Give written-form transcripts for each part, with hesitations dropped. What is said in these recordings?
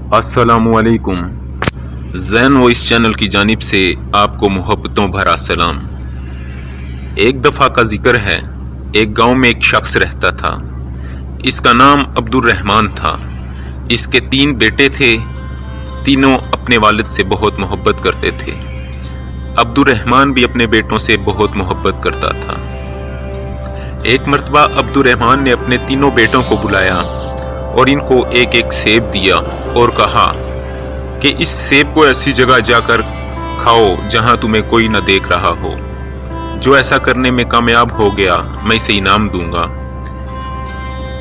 अस्सलामुअलैकुम। ज़ैन voice channel की जानिब से आपको मोहब्बतों भरा सलाम। एक दफ़ा का जिक्र है, एक गांव में एक शख्स रहता था। इसका नाम अब्दुल रहमान था। इसके 3 बेटे थे। तीनों अपने वालिद से बहुत मोहब्बत करते थे। अब्दुल रहमान भी अपने बेटों से बहुत मोहब्बत करता था। एक मर्तबा अब्दुल रहमान ने अपने तीनों बेटों को बुलाया और इनको एक एक सेब दिया और कहा कि इस सेब को ऐसी जगह जाकर खाओ जहां तुम्हें कोई न देख रहा हो। जो ऐसा करने में कामयाब हो गया, मैं इसे इनाम दूंगा।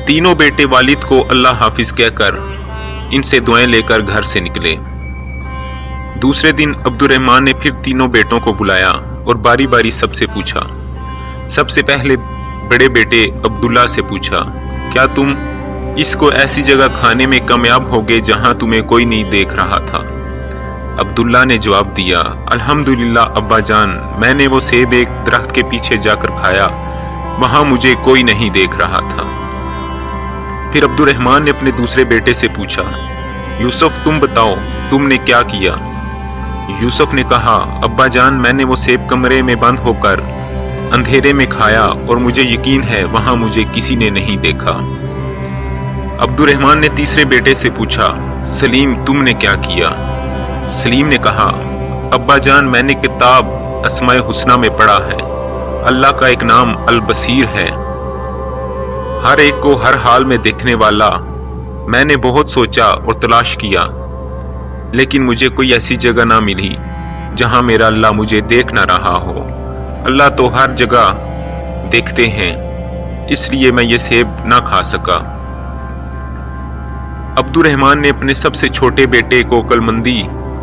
तीनों बेटे वालिद को अल्लाह हाफिज कहकर इनसे दुआएं लेकर घर से निकले। दूसरे दिन अब्दुल रहमान ने फिर तीनों बेटों को बुलाया और बारी बारी सबसे पूछा। सबसे पहले बड़े बेटे अब्दुल्ला से पूछा, क्या तुम इसको ऐसी जगह खाने में कामयाब होगे जहां तुम्हें कोई नहीं देख रहा था? अब्दुल्ला ने जवाब दिया, अल्हम्दुलिल्लाह अब्बा जान, मैंने वो सेब एक दरख्त के पीछे जाकर खाया, वहां मुझे कोई नहीं देख रहा था। फिर अब्दुल रहमान ने अपने दूसरे बेटे से पूछा, यूसुफ तुम बताओ तुमने क्या किया? यूसुफ ने कहा, अब्बा जान, मैंने वो सेब कमरे में बंद होकर अंधेरे में खाया और मुझे यकीन है वहां मुझे किसी ने नहीं देखा। अब्दुल रहमान ने तीसरे बेटे से पूछा, सलीम तुमने क्या किया? सलीम ने कहा, अब्बा जान, मैंने किताब अस्माए हुस्ना में पढ़ा है, अल्लाह का एक नाम अल बसीर है, हर एक को हर हाल में देखने वाला। मैंने बहुत सोचा और तलाश किया, लेकिन मुझे कोई ऐसी जगह ना मिली जहां मेरा अल्लाह मुझे देख ना रहा हो। अल्लाह तो हर जगह देखते हैं, इसलिए मैं ये सेब ना खा सका। अब्दुल रहमान ने अपने सबसे छोटे बेटे को अक्लमंदी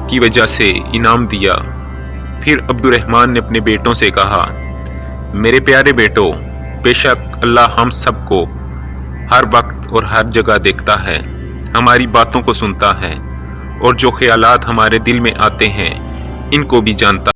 की वजह से इनाम दिया। फिर अब्दुल रहमान ने अपने बेटों से कहा, मेरे प्यारे बेटो, बेशक अल्लाह हम सबको हर वक्त और हर जगह देखता है, हमारी बातों को सुनता है और जो ख्यालात हमारे दिल में आते हैं इनको भी जानता